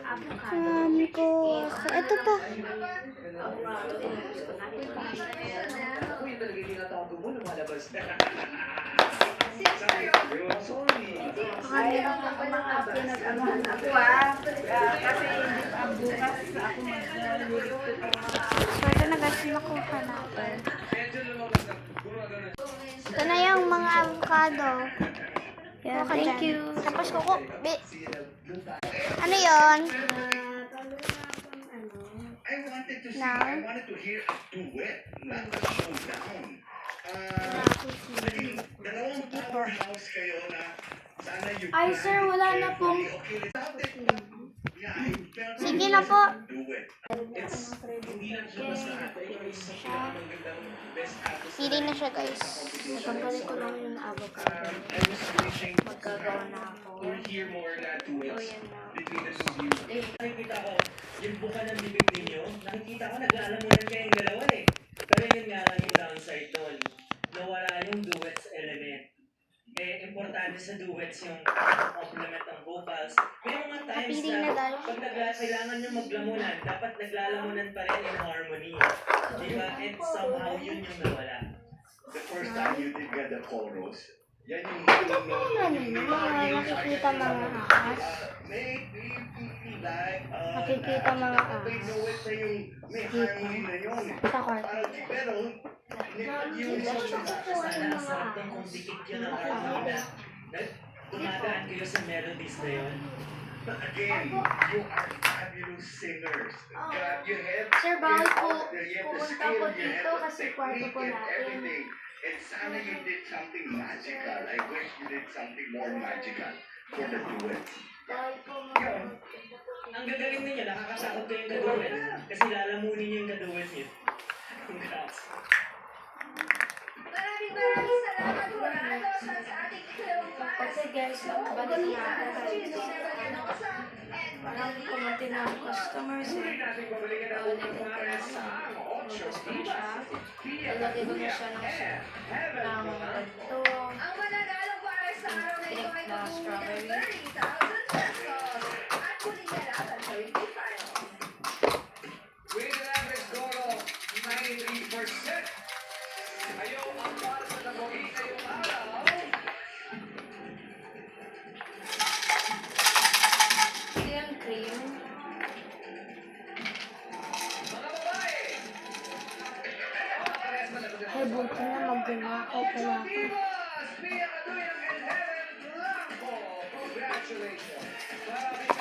ko. Ito pa. Ayaw ko mga pinag-anuhan ako kasi bukas ako mag-luluto ko. So, ito na guys, nakuha natin. Ito na yung mga avocado. Yeah, thank you. Tapos ano yun? Now? Ay sir, wala na pong... Sige na po. Pili na siya guys. Tanggalin ko lang yung avocado. Magkagawa na ako. O yan na. Nakikita ko, yung buka ng bibig ninyo, nakikita ko nag-aalamunan kayong dalawa eh. Pero yun nga lang yung downside doon. Nawala yung duets element. Eh, importante sa duets yung complement ng vocals. May mga times Napili na na dahil. pag kailangan nyo maglamunan, dapat naglalamunan pa rin in harmony. Diba? And somehow yun yung nawala. The first time you did get the chorus, yan yung Nakikita mga ahas. Nakikita mga ahas. Sa kwarto. Pero, Sana ang sarap ng kung dikit yun ang harmony na dumadaan kayo sa melodies na yun. again, you are fabulous singers. God, you have Sir, bawal po you have the pumunta skill, po you dito have the kasi kwarto technique po and natin. everything. And sana you did something magical. I wish you did something more magical for the duets. Bawal po Ang gagaling ninyo, nakakasakot ko yung kaduet. Kasi lalamunin niyo yung kaduet niyo. Congrats. Maraming salamat po sa ating Kasi guys, nakabalik na ako. Parang kumunti na ang customers. Ulitin ko na sa lutos ko na siya. Ilagay ko na siya ng ganito. Ang mananalo para sa araw na ito ay Na strawberry. 30,000 pesos. At kunin niya lang ang 35. With an average score of 93%. Ayaw ang para sa nabuhi ngayong araw. Ito yung cream. Mga babae! Ay, buti na magnanakaw pala ako. Divas! Pia Caduyang and Helen Blanco! Congratulations! Maraming